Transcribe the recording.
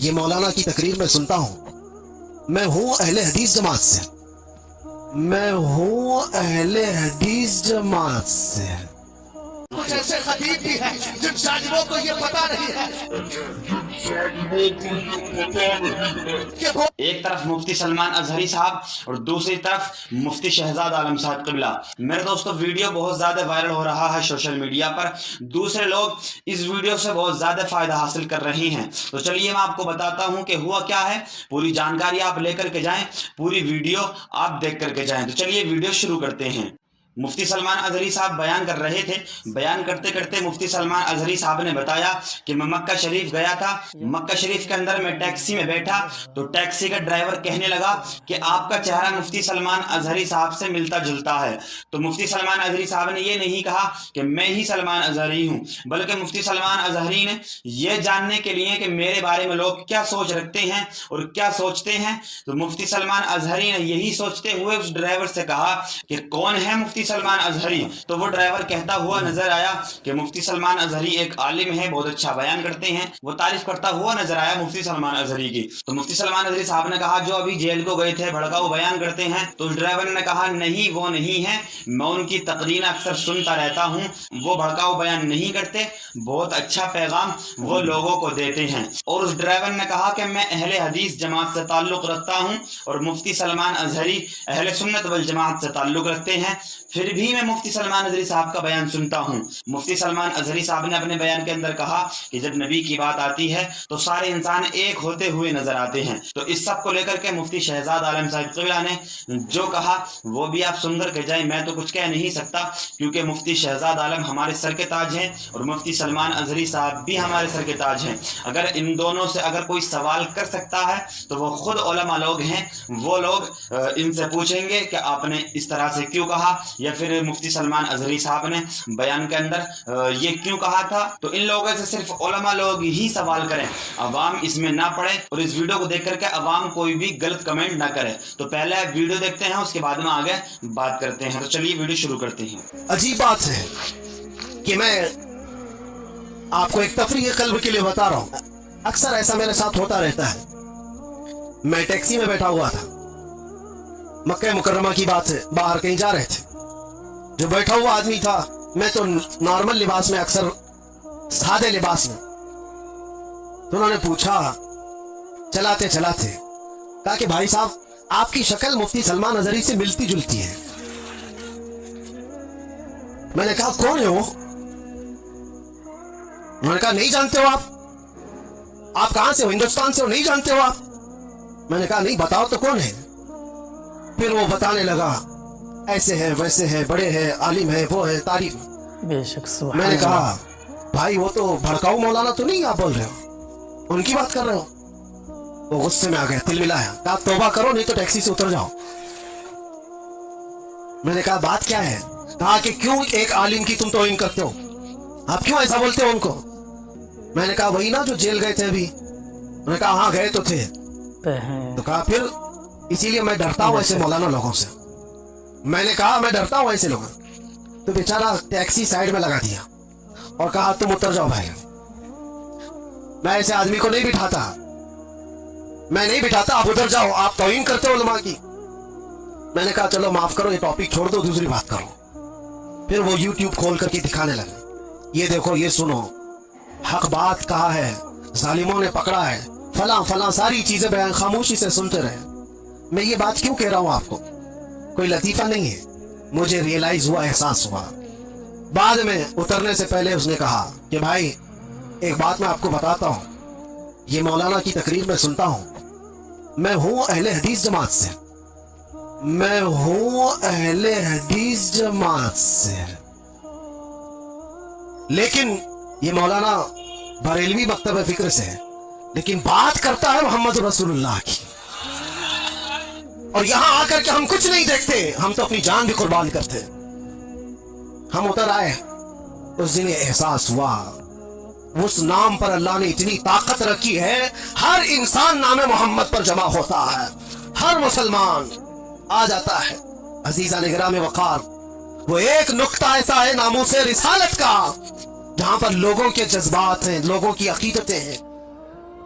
یہ مولانا کی تقریر میں سنتا ہوں. میں ہوں اہل حدیث جماعت سے. میں ہوں اہل حدیث جماعت سے. کچھ ایسے خطیب بھی ہیں جن ظالموں کو یہ پتا نہیں ہے کہ وہ ایک طرف مفتی سلمان اظہری صاحب اور دوسری طرف مفتی شہزاد عالم صاحب قبلہ. میرے دوستو ویڈیو بہت زیادہ وائرل ہو رہا ہے سوشل میڈیا پر. دوسرے لوگ اس ویڈیو سے بہت زیادہ فائدہ حاصل کر رہے ہیں. تو چلیے میں آپ کو بتاتا ہوں کہ ہوا کیا ہے. پوری جانکاری آپ لے کر کے جائیں, پوری ویڈیو آپ دیکھ کر کے جائیں. تو چلیے ویڈیو شروع کرتے ہیں. مفتی سلمان اظہری صاحب بیان کر رہے تھے. بیان کرتے کرتے مفتی سلمان اظہری صاحب نے بتایا کہ میں مکہ شریف گیا تھا. مکہ شریف کے اندر میں ٹیکسی میں بیٹھا تو ٹیکسی کا ڈرائیور کہنے لگا کہ آپ کا چہرہ مفتی سلمان اظہری صاحب سے ملتا جلتا ہے. تو مفتی سلمان اظہری صاحب نے یہ نہیں کہا کہ میں ہی سلمان اظہری ہوں, بلکہ مفتی سلمان اظہری نے یہ جاننے کے لیے کہ میرے بارے میں لوگ کیا سوچ رکھتے ہیں اور کیا سوچتے ہیں, تو مفتی سلمان اظہری نے یہی سوچتے ہوئے اس ڈرائیور سے کہا کہ کون ہے مفتی سلمان اظہری. تو وہ ڈرائیور کہتا ہوا نظر آیا کہ مفتی سلمان اظہری ایک عالم ہے, بہت اچھا بیان کرتے ہیں. وہ تعریف کرتا ہوا نظر آیا مفتی سلمان اظہری کی. تو مفتی سلمان اظہری صاحب نے کہا جو ابھی جیل کو گئے تھے بھڑکاؤ بیان کرتے ہیں. تو اس ڈرائیور نے کہا نہیں وہ نہیں ہے, میں ان کی تقریر اکثر سنتا رہتا ہوں, وہ بھڑکاؤ بیان نہیں کرتے, بہت اچھا پیغام وہ لوگوں کو دیتے ہیں. اور اس ڈرائیور نے کہا کہ میں اہل حدیث جماعت سے تعلق رکھتا ہوں اور مفتی سلمان اظہری اہل سنت والجماعت سے تعلق رکھتے ہیں, پھر بھی میں مفتی سلمان اظہری صاحب کا بیان سنتا ہوں. مفتی سلمان اظہری صاحب نے اپنے بیان کے اندر کہا کہ جب نبی کی بات آتی ہے تو سارے انسان ایک ہوتے ہوئے نظر آتے ہیں. تو اس سب کو لے کر کے مفتی شہزاد عالم صاحب قبلہ نے جو کہا وہ بھی آپ سن کر کے جائیں. میں تو کچھ کہہ نہیں سکتا کیونکہ مفتی شہزاد عالم ہمارے سر کے تاج ہیں اور مفتی سلمان اظہری صاحب بھی ہمارے سر کے تاج ہیں. اگر ان دونوں سے اگر کوئی سوال کر سکتا ہے تو وہ خود علماء لوگ ہیں. وہ لوگ ان سے پوچھیں گے کہ آپ نے اس طرح سے کیوں کہا, یا پھر مفتی سلمان اظہری صاحب نے بیان کے اندر یہ کیوں کہا تھا. تو ان لوگوں سے صرف علماء لوگ ہی سوال کریں, عوام اس میں نہ پڑے اور اس ویڈیو کو دیکھ کر کے عوام کوئی بھی غلط کمنٹ نہ کرے. تو پہلے ویڈیو دیکھتے ہیں, اس کے بعد میں آگے بات کرتے ہیں. تو چلیے ویڈیو شروع کرتے ہیں. عجیب بات ہے کہ میں آپ کو ایک تفریح قلب کے لیے بتا رہا ہوں. اکثر ایسا میرے ساتھ ہوتا رہتا ہے. میں ٹیکسی میں بیٹھا ہوا تھا, مکہ مکرمہ کی بات ہے, باہر کہیں جا رہے تھے. جو بیٹھا ہوا آدمی تھا, میں تو نارمل لباس میں, اکثر سادے لباس میں, تو انہوں نے پوچھا چلاتے چلاتے, کہا کہ بھائی صاحب آپ کی شکل مفتی سلمان اظہری سے ملتی جلتی ہے. میں نے کہا کون ہے وہ؟ انہوں نے کہا نہیں جانتے ہو آپ کہاں سے ہو, ہندوستان سے ہو, نہیں جانتے ہو آپ؟ میں نے کہا نہیں بتاؤ تو کون ہے. پھر وہ بتانے لگا ایسے ہے ویسے ہے, بڑے ہیں, عالم ہے, وہ ہے, تعریف. بے شک سبحان میں نے اللہ. کہا بھائی وہ تو بھڑکاؤ مولانا تو نہیں آپ بول رہے ہو, ان کی بات کر رہے ہو؟ وہ غصے میں آ گیا, تل ملایا, کہا توبہ کرو نہیں تو ٹیکسی سے اتر جاؤ. میں نے کہا بات کیا ہے؟ کہا کہ کیوں ایک عالم کی تم توہین کرتے ہو, آپ کیوں ایسا بولتے ہو ان کو؟ میں نے کہا وہی نا جو جیل گئے تھے ابھی. انہوں نے کہا ہاں گئے تو تھے. تو کہا پھر اسی لیے میں ڈرتا ہوں ایسے مولانا لوگوں سے. میں نے کہا میں ڈرتا ہوں ایسے لوگوں. تو بیچارہ ٹیکسی سائیڈ میں لگا دیا اور کہا تم اتر جاؤ بھائی. میں ایسے آدمی کو نہیں بٹھاتا, میں نہیں بٹھاتا, آپ ادھر جاؤ, آپ توہین کرتے ہو علماء کی. میں نے کہا چلو معاف کرو, یہ ٹاپک چھوڑ دو, دوسری بات کرو. پھر وہ یوٹیوب کھول کر کے دکھانے لگے, یہ دیکھو یہ سنو, حق بات کہا ہے, ظالموں نے پکڑا ہے, فلاں فلاں ساری چیزیں بیان, خاموشی سے سنتے رہے. میں یہ بات کیوں کہہ رہا ہوں آپ کو, کوئی لطیفہ نہیں ہے, مجھے ریئلائز ہوا, احساس ہوا. بعد میں اترنے سے پہلے اس نے کہا کہ بھائی ایک بات میں آپ کو بتاتا ہوں, یہ مولانا کی تقریر میں سنتا ہوں, میں ہوں اہل حدیث جماعت سے. میں ہوں اہل حدیث جماعت سے, لیکن یہ مولانا بریلوی مکتب فکر سے ہے, لیکن بات کرتا ہے محمد رسول اللہ کی. اور یہاں آ کر کے ہم کچھ نہیں دیکھتے, ہم تو اپنی جان بھی قربان کرتے. ہم اتر آئے, اس دن یہ احساس ہوا اس نام پر اللہ نے اتنی طاقت رکھی ہے, ہر انسان نام محمد پر جمع ہوتا ہے, ہر مسلمان آ جاتا ہے. عزیزان گرامی وقار, وہ ایک نقطہ ایسا ہے ناموس رسالت کا جہاں پر لوگوں کے جذبات ہیں, لوگوں کی عقیدتیں ہیں,